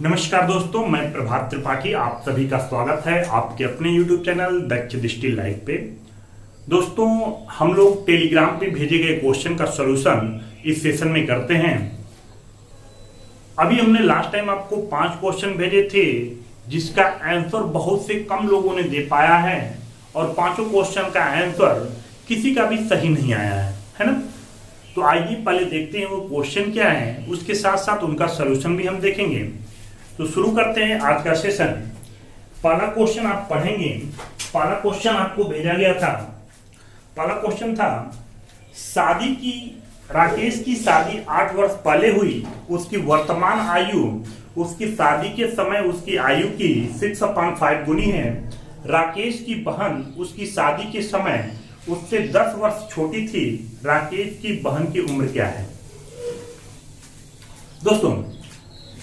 नमस्कार दोस्तों, मैं प्रभात त्रिपाठी आप सभी का स्वागत है आपके अपने YouTube चैनल दक्ष दृष्टि लाइव पे। दोस्तों, हम लोग टेलीग्राम पे भेजे गए क्वेश्चन का सॉल्यूशन इस सेशन में करते हैं। अभी हमने लास्ट टाइम आपको 5 क्वेश्चन भेजे थे जिसका आंसर बहुत से कम लोगों ने दे पाया है और 5 क्वेश्चन का आंसर किसी का भी सही नहीं आया है ना। तो आइए पहले देखते हैं वो क्वेश्चन क्या है, उसके साथ साथ उनका सॉल्यूशन भी हम देखेंगे। तो शुरू करते हैं आज का सेशन। पहला क्वेश्चन आप पढ़ेंगे। पहला क्वेश्चन आपको भेजा गया था। पहला क्वेश्चन था, राकेश की शादी 8 वर्ष पहले हुई। उसकी वर्तमान आयु उसकी शादी के समय उसकी आयु की 6/5 गुनी है। राकेश की बहन उसकी शादी के समय उससे 10 वर्ष छोटी थी। राकेश की बहन की उम्र क्या है? दोस्तों,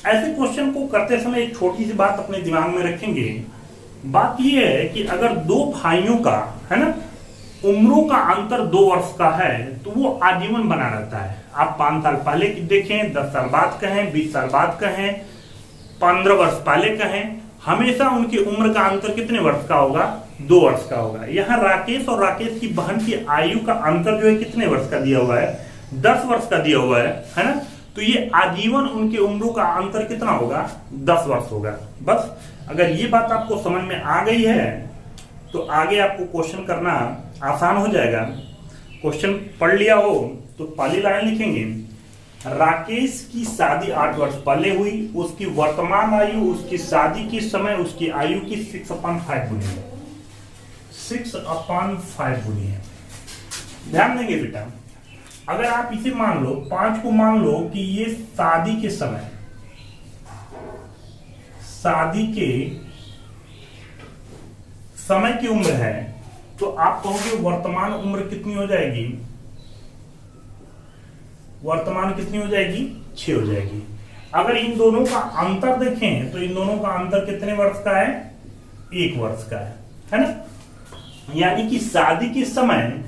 ऐसे क्वेश्चन को करते समय एक छोटी सी बात अपने दिमाग में रखेंगे। बात यह है कि अगर 2 भाइयों का है ना उम्रों का अंतर 2 वर्ष का है तो वो आजीवन बना रहता है। आप 5 साल पहले की देखें, 10 साल बाद कहें, 20 साल बाद कहें, 15 वर्ष पहले कहें, हमेशा उनकी उम्र का अंतर कितने वर्ष का होगा? 2 वर्ष का होगा। यहाँ राकेश और राकेश की बहन की आयु का अंतर जो है कितने वर्ष का दिया हुआ है? 10 वर्ष का दिया हुआ है ना। तो ये आजीवन उनके उम्रों का अंतर कितना होगा? 10 वर्ष होगा। बस अगर ये बात आपको समझ में आ गई है तो आगे आपको क्वेश्चन करना आसान हो जाएगा। क्वेश्चन पढ़ लिया हो तो पहली लाइन लिखेंगे, राकेश की शादी 8 वर्ष पहले हुई। उसकी वर्तमान आयु उसकी शादी के समय उसकी आयु की 6/5 गुनी है। 6/5 गुनी है। ध्यान देंगे बेटा, अगर आप इसे मान लो, 5 को मान लो कि ये शादी के समय की उम्र है, तो आप कहोगे वर्तमान उम्र कितनी हो जाएगी? वर्तमान कितनी हो जाएगी? 6 हो जाएगी। अगर इन दोनों का अंतर देखें तो इन दोनों का अंतर कितने वर्ष का है? 1 वर्ष का है ना। यानी कि शादी के समय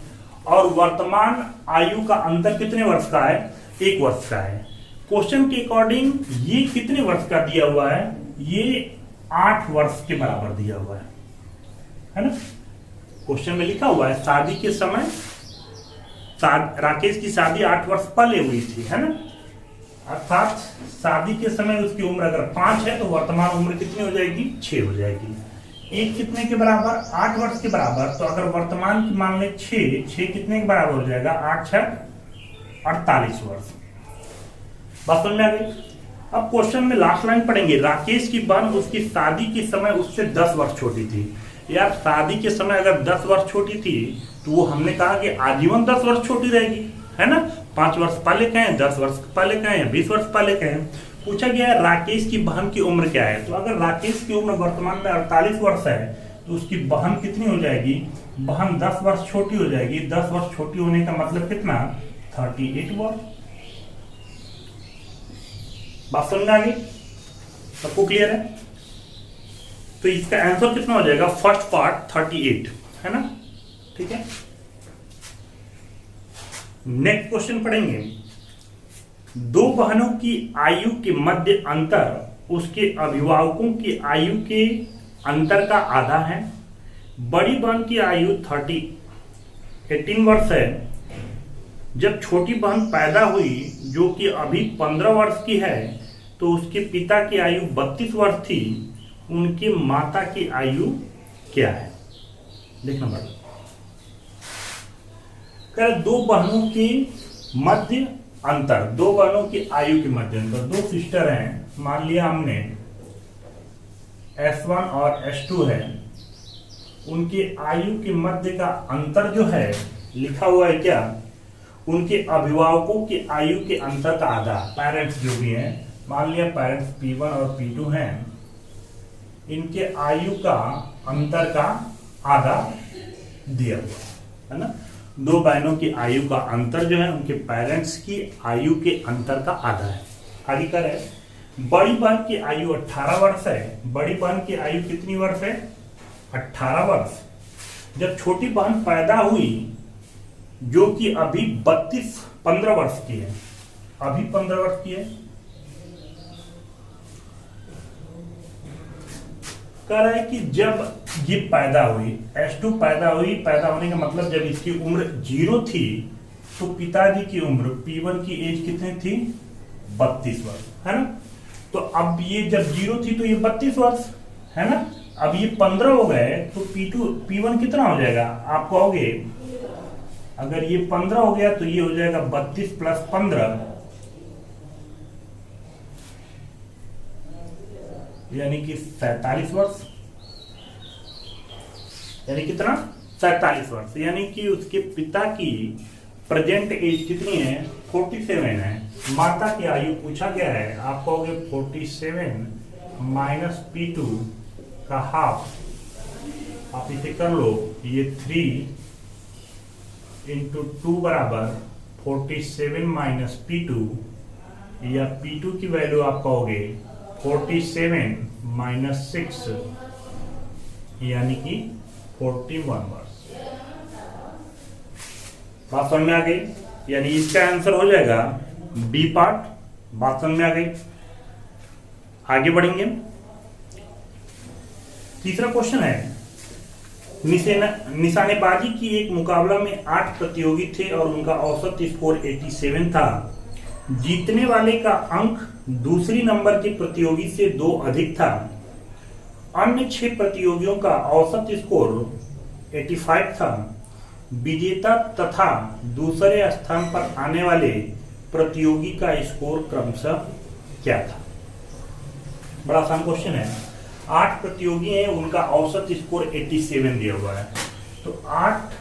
और वर्तमान आयु का अंतर कितने वर्ष का है? 1 वर्ष का है। क्वेश्चन के अकॉर्डिंग ये कितने वर्ष का दिया हुआ है? ये 8 वर्ष के बराबर दिया हुआ है ना। क्वेश्चन में लिखा हुआ है शादी के समय, राकेश की शादी 8 वर्ष पहले हुई थी है ना। अर्थात शादी के समय उसकी उम्र अगर 5 है तो वर्तमान उम्र कितनी हो जाएगी? 6 हो जाएगी। 1 कितने के बराबर? 8 वर्ष के बराबर। तो अगर वर्तमान की मान ले 6 कितने के बराबर हो जाएगा? 8 6 48 वर्ष। बात समझ में आ गई? अब क्वेश्चन में लास्ट लाइन पढ़ेंगे, राकेश की बहन उसकी शादी के समय उससे 10 वर्ष छोटी थी। यार, शादी के समय अगर 10 वर्ष छोटी थी तो वो हमने कहा कि आजीवन 10 वर्ष छोटी रहेगी है ना। 5 वर्ष पहले कहें, 10 वर्ष पहले कहें, 20 वर्ष पहले कहें। पूछा गया है राकेश की बहन की उम्र क्या है। तो अगर राकेश की उम्र वर्तमान में 48 वर्ष है तो उसकी बहन कितनी हो जाएगी? बहन 10 वर्ष छोटी हो जाएगी। 10 वर्ष छोटी होने का मतलब कितना? 38 वर्ष। बात समझ आ गई? सबको क्लियर है? तो इसका आंसर कितना हो जाएगा? फर्स्ट पार्ट 38 है ना। ठीक है, नेक्स्ट क्वेश्चन पढ़ेंगे। 2 बहनों की आयु के मध्य अंतर उसके अभिभावकों की आयु के अंतर का आधा है। बड़ी बहन की आयु 18 वर्ष है जब छोटी बहन पैदा हुई जो कि अभी 15 वर्ष की है, तो उसके पिता की आयु 32 वर्ष थी। उनकी माता की आयु क्या है? देखना पड़ेगा। 2 बहनों की मध्य अंतर, 2 बहनों की आयु के मध्य अंतर। 2 सिस्टर हैं, मान लिया हमने S1 और S2 है। उनकी आयु के मध्य का अंतर जो है लिखा हुआ है क्या? उनके अभिभावकों की आयु के अंतर का आधा। पेरेंट्स जो भी हैं, मान लिया पेरेंट्स P1 और P2 हैं, इनके आयु का अंतर का आधा दिया हुआ है ना। 2 बहनों की आयु का अंतर जो है उनके पेरेंट्स की आयु के अंतर का आधा है। आगे कर है, बड़ी बहन की आयु 18 वर्ष है। बड़ी बहन की आयु कितनी वर्ष है? 18 वर्ष। जब छोटी बहन पैदा हुई जो कि अभी 15 वर्ष की है, अभी 15 वर्ष की है, कह रहा है कि जब ये पैदा हुई, H2 पैदा हुई, पैदा होने का मतलब जब इसकी उम्र 0 थी तो पिताजी की उम्र P1 की एज कितनी थी? 32 वर्ष, है ना। तो अब ये जब 0 थी तो ये 32 वर्ष, है ना। अब ये 15 हो गए तो P1 कितना हो जाएगा? आप कहोगे अगर ये 15 हो गया तो ये हो जाएगा 32 प्लस 15, यानी कि 47 वर्ष। यानी कितना? 47 वर्ष। यानी कि उसके पिता की प्रेजेंट एज कितनी है? 47 है। माता की आयु पूछा गया है, आप कहोगे 47 माइनस P2 का हाफ, आप इसे कर लो, ये 3 इंटू 2 बराबर 47 माइनस P2, या P2 की वैल्यू आप कहोगे 47 माइनस 6, यानी कि 41 वर्ष। बात समझ में आ गई? यानी इसका आंसर हो जाएगा बी पार्ट। बात समझ में आ गई? आगे बढ़ेंगे। तीसरा क्वेश्चन है, निशानेबाजी की एक मुकाबला में 8 प्रतियोगी थे और उनका औसत स्कोर 87 था। जीतने वाले का अंक दूसरी नंबर के प्रतियोगी से 2 अधिक था। अन्य 6 प्रतियोगियों का औसत स्कोर 85 था। विजेता तथा दूसरे स्थान पर आने वाले प्रतियोगी का स्कोर क्रमशः क्या था? बड़ा आसान क्वेश्चन है। 8 प्रतियोगी हैं, उनका औसत स्कोर 87 दिया हुआ है। तो 8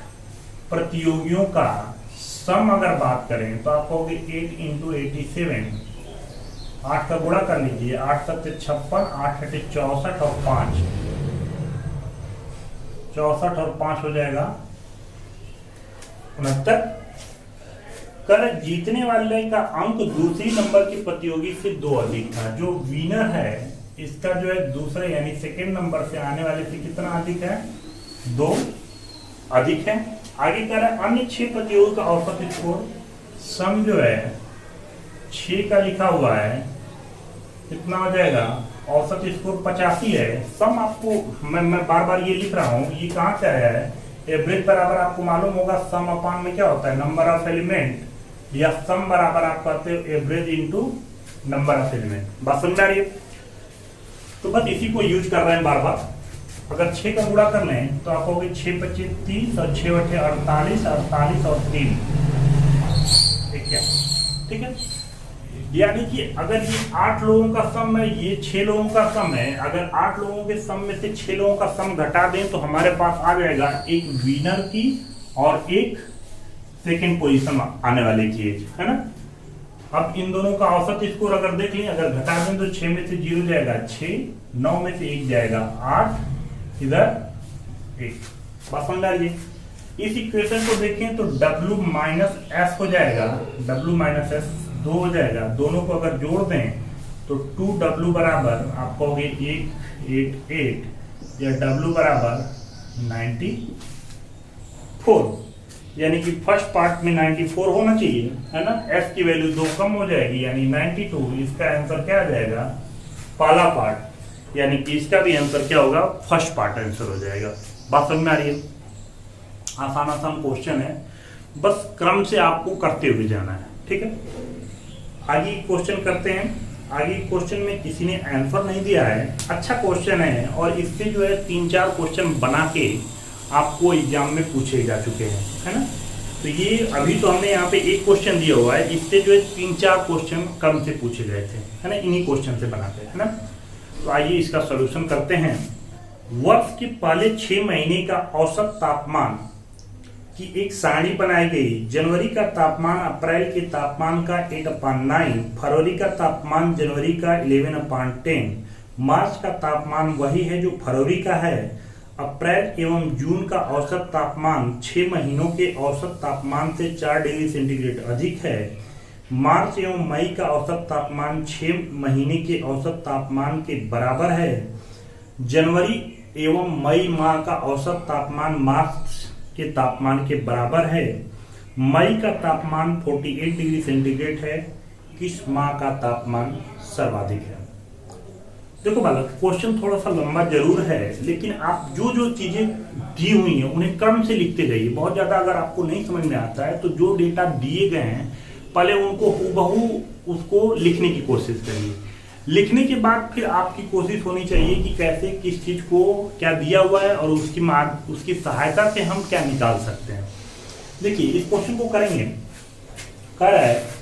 प्रतियोगियों का सम अगर बात करें तो आप कहोगे 8 इंटू 87, 8 का गुणा कर लीजिए, 8 7 56, 8 8 64 और 5, 64 और 5 हो जाएगा 69। कर जीतने वाले का अंक दूसरी नंबर के प्रतियोगी से 2 अधिक था। जो विनर है इसका जो है दूसरे यानी सेकेंड नंबर से आने वाले से कितना अधिक है? 2 अधिक है। आगे कह रहा है अन्य 6 प्रतियोगियों का औसत स्कोर, सम जो है 6 का लिखा हुआ है, कितना हो जाएगा? औसत स्कोर 85 है। सम आपको मैं बार बार ये लिख रहा हूं, ये कहां से आया है? एवरेज बराबर आपको मालूम होगा सम अपान में क्या होता है? नंबर ऑफ एलिमेंट, या सम बराबर आप कहते हो average into number of element. बात समझ आ रही है? तो बस इसी को यूज कर रहे हैं बार बार। अगर 6 का गुणा कर लें तो आप कहोगे 6 25 30 और 6 8 48, 48 और 3 21। ठीक है। यानी कि अगर ये 8 लोगों का सम है, ये 6 लोगों का सम है, अगर 8 लोगों के सम में से 6 लोगों का सम घटा दें तो हमारे पास आ जाएगा एक विनर की और एक सेकेंड पोजीशन आने वाले की एज, है ना। अब इन दोनों का औसत स्कोर अगर देख लें, अगर घटा दें तो 6 में से 0 जाएगा 6, 9 में से 1 जाएगा 8, इधर 1। बात समझ आ रही है? इस इक्वेशन को देखें तो W माइनस एस हो जाएगा, W माइनस एस 2 हो जाएगा। दोनों को अगर जोड़ दें तो 2W बराबर आप कहोगे 888, या W बराबर 94, यानी कि फर्स्ट पार्ट में 94 होना चाहिए, है ना। S की वैल्यू 2 कम हो जाएगी यानी 92। इसका आंसर क्या आ जाएगा? पहला पार्ट, यानी कि इसका भी आंसर क्या होगा? फर्स्ट पार्ट आंसर हो जाएगा। बात समझ में आ रही है? आसान आसान क्वेश्चन है, बस क्रम से आपको करते हुए जाना है। ठीक है, आगे क्वेश्चन करते हैं। आगे क्वेश्चन में किसी ने आंसर नहीं दिया है, अच्छा क्वेश्चन है, और इससे जो है 3-4 क्वेश्चन बना के आपको एग्जाम में पूछे जा चुके हैं, है ना। तो ये अभी तो हमने यहाँ पे एक क्वेश्चन दिया हुआ है, इससे जो है 3-4 क्वेश्चन क्रम से पूछे गए थे, है ना, इन्हीं क्वेश्चन से बनाते हैं, है ना। तो आइए इसका सॉल्यूशन करते हैं। वर्ष के पहले 6 महीने का औसत तापमान की एक सारणी बनाई गई। जनवरी का तापमान अप्रैल के तापमान का 8/9, फरवरी का तापमान जनवरी का 11/10, मार्च का तापमान वही है जो फरवरी का है। अप्रैल एवं जून का औसत तापमान 6 महीनों के औसत तापमान से 4 डिग्री सेंटीग्रेड अधिक है। मार्च एवं मई का औसत तापमान 6 महीने के औसत तापमान के बराबर है। जनवरी एवं मई माह का औसत तापमान मार्च के तापमान के बराबर है। मई का तापमान 48 डिग्री सेंटीग्रेड है। किस माह का तापमान सर्वाधिक है? देखो बालक, क्वेश्चन थोड़ा सा लंबा जरूर है, लेकिन आप जो जो चीजें दी हुई हैं उन्हें क्रम से लिखते जाइए। बहुत ज्यादा अगर आपको नहीं समझ में आता है तो जो डेटा दिए गए हैं पहले उनको हूबहू उसको लिखने की कोशिश करिए। लिखने के बाद फिर आपकी कोशिश होनी चाहिए कि कैसे किस चीज को क्या दिया हुआ है और उसकी सहायता से हम क्या निकाल सकते हैं। देखिए इस क्वेश्चन को करेंगे। कह रहा है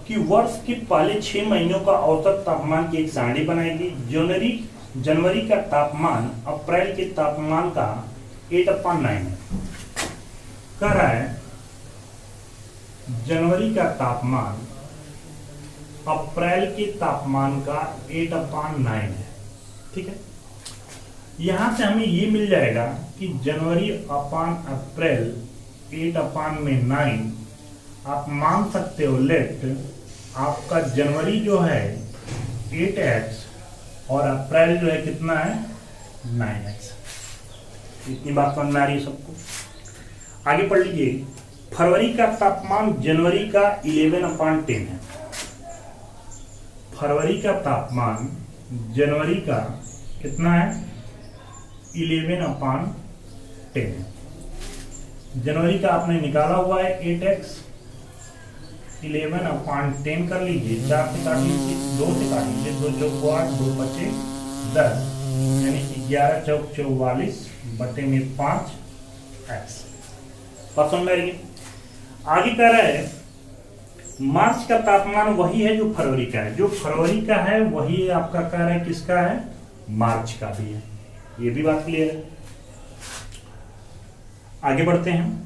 कि वर्ष के पहले 6 महीनों का औसत तापमान की एक सारणी बनाएगी। जनवरी का तापमान अप्रैल के तापमान का 8/9 है। कह रहा है जनवरी का तापमान अप्रैल के तापमान का 8/9 है। ठीक है, यहां से हमें ये मिल जाएगा कि जनवरी अपान अप्रैल 8/9। आप मान सकते हो लेट आपका जनवरी जो है 8x और अप्रैल जो है कितना है 9x। इतनी बात समझ में आ रही है सबको? आगे पढ़ लीजिए। फरवरी का तापमान जनवरी का 11/10 है। फरवरी का तापमान जनवरी का कितना है 11/10 है। जनवरी का आपने निकाला हुआ है 8x, 11/10 कर लीजिए। 4 से काट लीजिए, 2 से काट लीजिए, 2 चौक 8, 2 पचे 10, यानी 11 चौक 44 बटे में 5x। पसंद है? आगे कह रहा है मार्च का तापमान वही है जो फरवरी का है। जो फरवरी का है वही आपका कह रहा है किसका है, मार्च का भी है। ये भी बात क्लियर है। आगे बढ़ते हैं।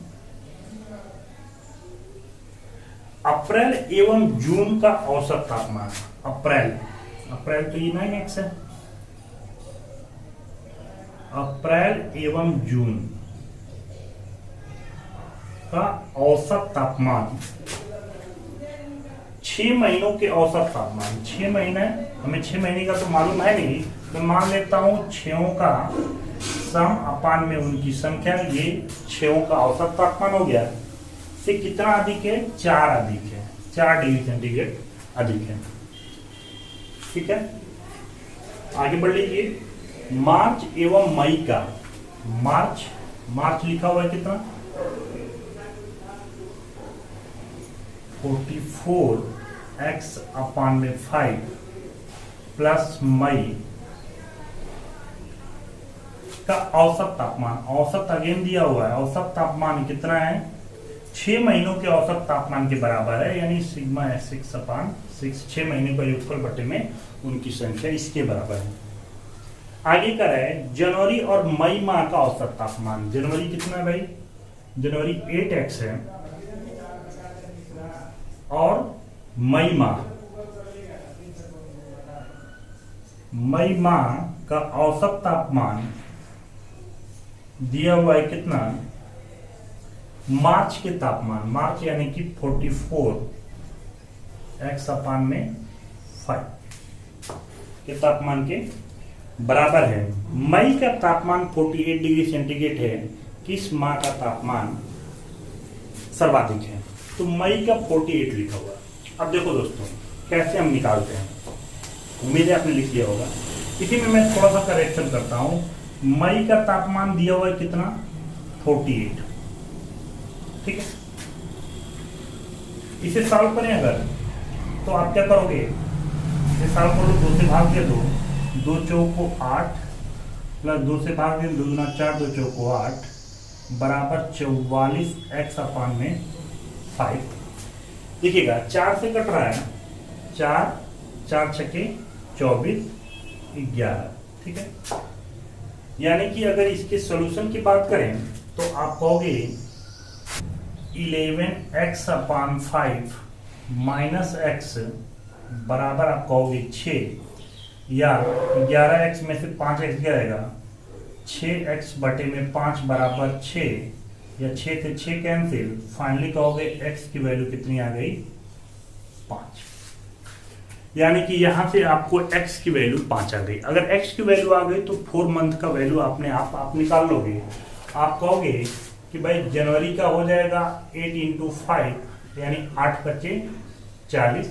अप्रैल एवं जून का औसत तापमान। अप्रैल तो ये 9x है। अप्रैल एवं जून का औसत तापमान 6 महीनों के औसत तापमान। 6 महीने, हमें 6 महीने का तो मालूम है नहीं, मैं मान लेता हूं 6 का सम अपान में उनकी संख्या। ये 6 का औसत तापमान हो गया। से कितना अधिक है, 4 अधिक है, 4 डिग्री सेंटीग्रेड अधिक है। ठीक है, आगे बढ़ लीजिए। मार्च एवं मई का। मार्च लिखा हुआ है कितना 44x/5 प्लस मई का औसत तापमान। औसत अगेन दिया हुआ है। औसत तापमान कितना है 6 महीनों के औसत तापमान के बराबर है, यानी सिग्मा है 6/6। 6 महीने का योगफल बटे में उनकी संख्या इसके बराबर है। आगे का है जनवरी और मई माह का औसत तापमान। जनवरी कितना है भाई, जनवरी 8x है और मई माह का औसत तापमान दिया हुआ है कितना, मार्च के तापमान, मार्च यानी कि 44x/5 के तापमान के बराबर है। मई का तापमान 48 डिग्री सेंटीग्रेड है। किस माह का तापमान सर्वाधिक है, तो मई का 48 लिखा हुआ। अब देखो दोस्तों कैसे हम निकालते हैं, उम्मीद है आपने लिख लिया होगा। इसी में मैं थोड़ा सा करेक्शन करता हूं। मई का तापमान दिया हुआ है कितना 48। ठीक है, इसे सॉल्व करें अगर, तो आप क्या करोगे, इसे सॉल्व करो, 2 से भाग दे दो, 2 चौको 8 प्लस 2 से भाग दे 2 दूना 4, 2 चौको 8 बराबर 44x/5। देखिएगा 4 से कट रहा है, 4 छके 24 11। ठीक है, यानी कि अगर इसके सॉल्यूशन की बात करें तो आप कहोगे 11x/5 माइनस x बराबर आप कहोगे 6, या 11x में से 5x गिरेगा, 6x बटे में 5 बराबर 6, या 6 से 6 कैंसिल, फाइनली कहोगे x की वैल्यू कितनी आ गई 5। यानी कि यहां से आपको x की वैल्यू 5 आ गई। अगर x की वैल्यू आ गई तो 4 मंथ का वैल्यू अपने आप निकाल लोगे। आप कहोगे कि भाई जनवरी का हो जाएगा 8 × 5 यानी 8 × 40।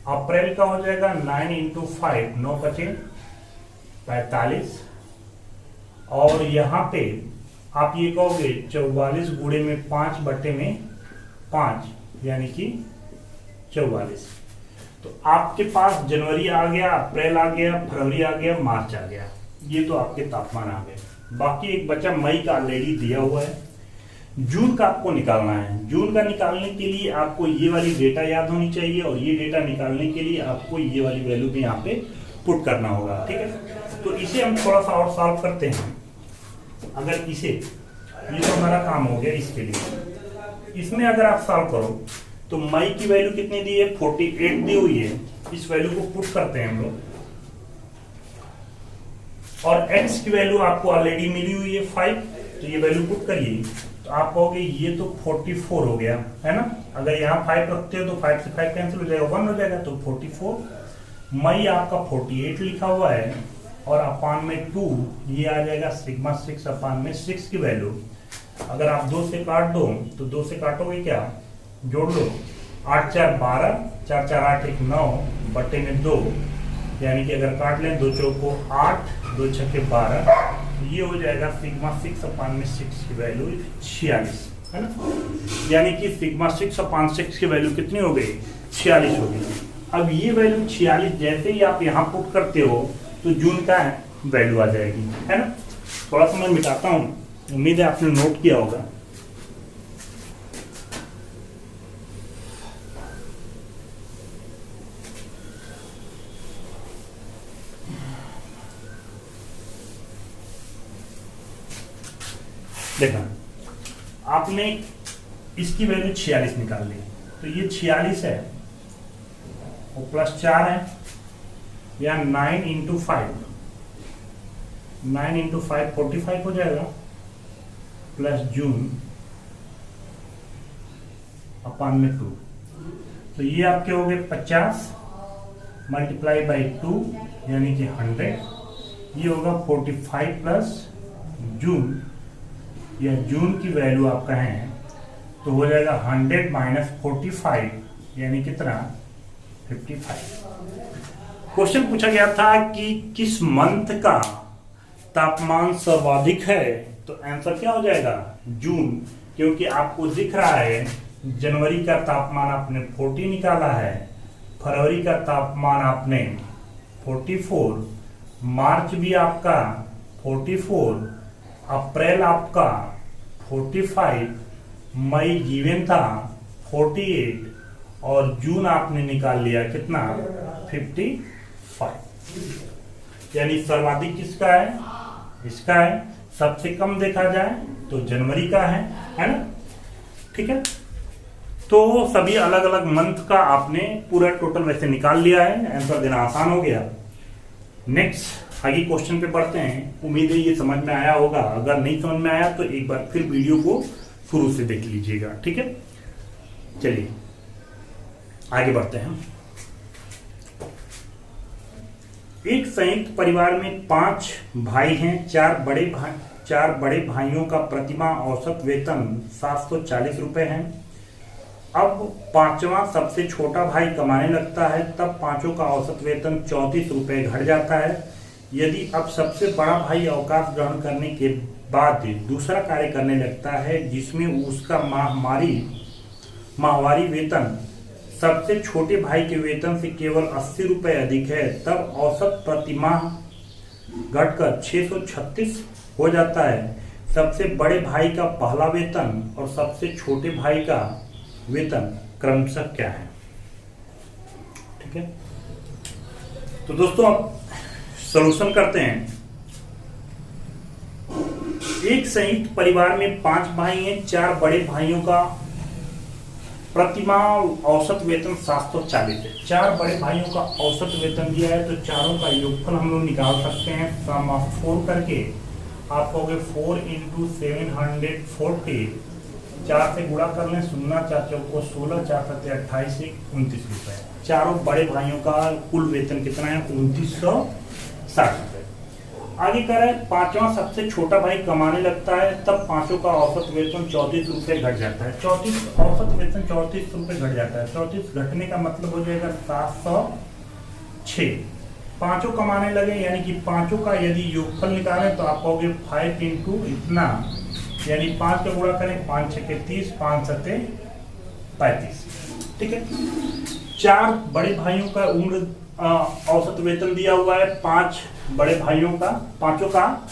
अप्रैल का हो जाएगा 9 × 5 9 × 45, और यहाँ पे आप ये कहोगे 44 गुणे में 5 बटे में 5 यानी कि 44। तो आपके पास जनवरी आ गया, अप्रैल आ गया, फरवरी आ गया, मार्च आ गया, ये तो आपके तापमान आ गए। बाकी एक बचा मई का, ऑलरेडी दिया हुआ है। जून का आपको निकालना है। जून का निकालने के लिए आपको ये वाली डेटा याद होनी चाहिए, और ये डेटा निकालने के लिए आपको ये वाली वैल्यू भी यहाँ पे पुट करना होगा, ठीक है। तो इसे हम थोड़ा सा और सॉल्व करते हैं। अगर इसे, ये तो हमारा काम हो गया इसके लिए। इसमें अगर आप सॉल्व करो तो मई की वैल्यू कितनी दी है, 48 दी हुई है। इस वैल्यू को पुट करते हैं हम लोग, और x की वैल्यू आपको ऑलरेडी मिली हुई है 5, तो ये वैल्यू पुट करिए। तो आप कहोगे ये तो 44 हो गया, है ना। अगर यहाँ 5 रखते हो तो 5 से 5 कैंसिल हो जाएगा, 1 हो जाएगा, तो 44। मई आपका 48 लिखा हुआ है, और अपान में 2 ये आ जाएगा सिग्मा 6 अपान में 6 की वैल्यू। अगर आप 2 से काट दो तो 2 से काटोगे क्या, जोड़ लो, 8 4 12, 4 4 8 1 9 बटे में 2, यानी कि अगर काट लें 2 चौको 8, 2 छक्के 12, तो ये हो जाएगा सिग्मा 6 अपान में 6 की वैल्यू 46, है ना। यानी कि सिग्मा 6 अपान 6 की वैल्यू कितनी हो गई, 46 हो गई। अब ये वैल्यू 46 जैसे ही आप यहाँ पुट करते हो तो जून का वैल्यू आ जाएगी, है ना। थोड़ा सा मैं मिटाता हूँ, उम्मीद है आपने नोट किया होगा। देखा, आपने इसकी वैल्यू 46 निकाल ली, तो ये 46 है और प्लस 4 है, या 9 इंटू 5, 9 इंटू 5 45 हो जाएगा, प्लस जून अपान में 2, तो ये आपके हो गए 50 मल्टीप्लाई बाई 2 यानी कि 100। ये होगा 45 प्लस जून, या जून की वैल्यू आप कहें तो हो जाएगा 100 माइनस 45 यानी कितना, 55। क्वेश्चन पूछा गया था कि किस मंथ का तापमान सर्वाधिक है, तो आंसर क्या हो जाएगा, जून, क्योंकि आपको दिख रहा है जनवरी का तापमान आपने 40 निकाला है, फरवरी का तापमान आपने 44, मार्च भी आपका 44, अप्रैल आपका 45, मई गिवन था 48, और जून आपने निकाल लिया कितना, 55। यानी सर्वाधिक किसका है, इसका है। सबसे कम देखा जाए तो जनवरी का है ना, ठीक है। तो सभी अलग अलग मंथ का आपने पूरा टोटल वैसे निकाल लिया है, आंसर देना आसान हो गया। नेक्स्ट आगे क्वेश्चन पे बढ़ते हैं। उम्मीद है ये समझ में आया होगा, अगर नहीं समझ में आया तो एक बार फिर वीडियो को शुरू से देख लीजिएगा, ठीक है। चलिए आगे बढ़ते हैं। एक संयुक्त परिवार में 5 भाई हैं। 4 बड़े भाइयों का प्रतिमाह औसत वेतन 740 रुपए है। अब 5वां सबसे छोटा भाई कमाने लगता है, तब पांचों का औसत वेतन 34 रुपए घट जाता है। यदि अब सबसे बड़ा भाई अवकाश ग्रहण करने के बाद दूसरा कार्य करने लगता है जिसमें उसका माहवारी वेतन सबसे छोटे भाई के वेतन से केवल 80 रुपए अधिक है, तब औसत प्रतिमाह घटकर 636 हो जाता है। सबसे बड़े भाई का पहला वेतन और सबसे छोटे भाई का वेतन क्रमशः क्या है, ठीक है। तो दोस्तों अब सॉल्यूशन करते हैं। एक संयुक्त परिवार में 5 भाई हैं। 4 बड़े भाइयों का प्रतिमाह औसत वेतन 740 है। 4 बड़े भाइयों का औसत वेतन दिया है, तो चारों का योगफल हम लोग निकाल सकते हैं सम ऑफ 4 करके। आप कहोगे 4 इंटू 740, 4 से गुणा कर लें, 0 4 चौको 16, 4 7 28, 29 रुपए। चारों बड़े भाइयों का कुल वेतन कितना है, 2960 रुपए। आगे कह रहा है 5वां सबसे छोटा भाई कमाने लगता है, तब पांचों का औसत वेतन 34 रुपए घट जाता है। 34 औसत वेतन 34 रुपए घट जाता है। 34 घटने का मतलब हो जाएगा 706। पांचों कमाने लगे, यानी कि पांचों का यदि योगफल निकालें तो आप कहोगे 5 इंटू इतना, यानी 5 का गुणा करें, 5 छके 30, 5 सते 35। ठीक है, 4 बड़े भाइयों का उम्र औसत वेतन दिया हुआ है, 5 बड़े भाइयों का, पांचों का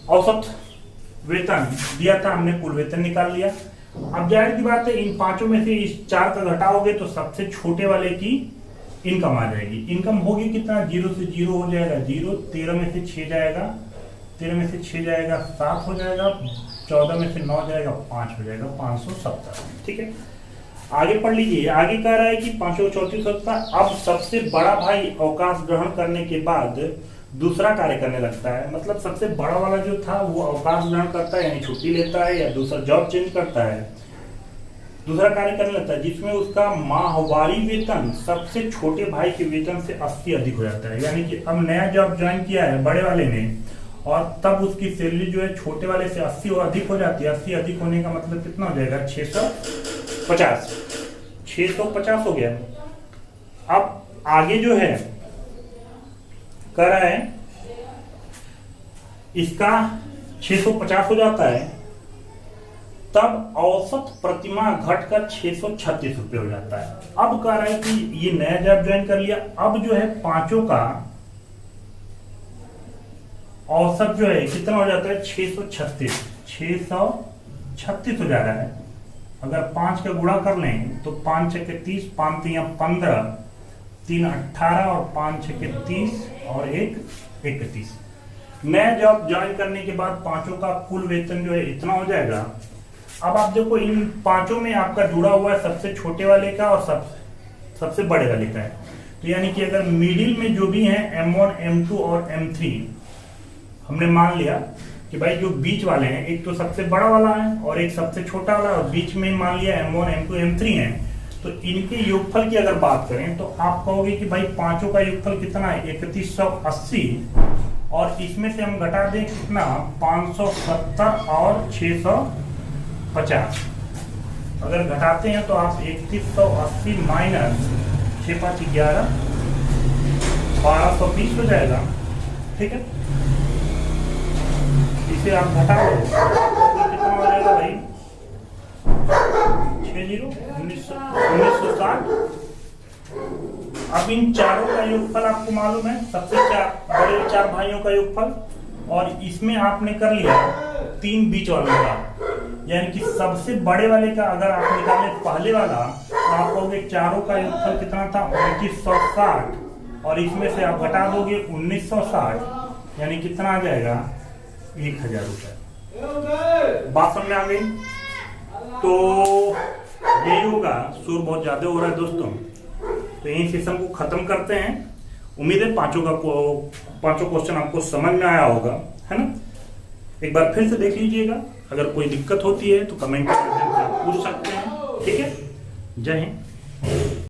औसत वेतन दिया था, हमने कुल वेतन निकाल लिया। अब जाहिर सी बात है इन पांचों में से इस 4 का घटाओगे तो सबसे छोटे वाले की इनकम आ जाएगी। इनकम होगी कितना, 0 से 0 हो जाएगा 0, 13 में से 6 जाएगा, 13 में से 6 जाएगा 7 हो जाएगा, 14 में से 9 जाएगा 5 हो जाएगा, 570। ठीक है, आगे पढ़ लीजिए। आगे कह रहा है कि 534 होता। अब सबसे बड़ा भाई अवकाश ग्रहण करने के बाद दूसरा कार्य करने लगता है, मतलब सबसे बड़ा वाला जो था वो अवकाश ग्रहण करता है, यानी छुट्टी लेता है या दूसरा जॉब चेंज करता है, दूसरा कार्य करने लगता है जिसमें उसका माहवारी वेतन सबसे छोटे भाई के वेतन से 80 अधिक हो जाता है। यानी कि अब नया जॉब ज्वाइन किया है बड़े वाले ने, और तब उसकी सैलरी जो है छोटे वाले से 80 अधिक हो जाती है। 80 अधिक होने का मतलब कितना हो जाएगा, 650 हो गया। अब आगे जो है कर रहा है, इसका 650 हो जाता है, तब औसत प्रतिमाह घटकर 636 रुपए हो जाता है। अब कह रहा है कि ये नया जॉब ज्वाइन कर लिया, अब जो है पांचों का औसत जो है कितना हो जाता है, 636 हो जा रहा है। अगर 5 का गुणा कर लें तो 5 छके 30, 5 3 15, 3 18 और 5 छके 30 और 1 31। नया जॉब ज्वाइन करने के बाद पांचों का कुल वेतन जो है इतना हो जाएगा। अब आप देखो इन पांचों में आपका जुड़ा हुआ है सबसे छोटे वाले का और सबसे बड़े वाले का है, तो यानी कि अगर मिडिल में जो भी है M1, M2 और M3, हमने मान लिया कि भाई जो बीच वाले हैं, एक तो सबसे बड़ा वाला है और एक सबसे छोटा वाला, और बीच में मान लिया M1, M2, M3 है, तो इनके योगफल की अगर बात करें तो आप कहोगे कि भाई पांचों का योगफल कितना है, 3180, और इसमें से हम घटा दें कितना, 570 और 650। अगर घटाते हैं तो आप 3180 माइनस 6 5 11, 1220 हो जाएगा। ठीक है, इसे आप घटा लो तो कितना हो जाएगा भाई, 1960। अब इन चारों का योगफल आपको मालूम है, सबसे बड़े 4 भाइयों का योगफल, और इसमें आपने कर लिया 3 बीच वालों का, यानी कि सबसे बड़े वाले का अगर आप निकाले पहले वाला तो आप कहोगे चारों का योगफल कितना था, 2960, और इसमें से आप घटा दोगे 1960, यानी कितना आ जाएगा, 1000 रुपए। बात समझ में आ गई? तो यही होगा, शोर बहुत ज्यादा हो रहा है दोस्तों, तो यही सेशन को खत्म करते हैं। उम्मीद है पांचों क्वेश्चन आपको समझ में आया होगा, है ना। एक बार फिर से देख लीजिएगा, अगर कोई दिक्कत होती है तो कमेंट में पूछ सकते हैं। ठीक है, जय हिंद।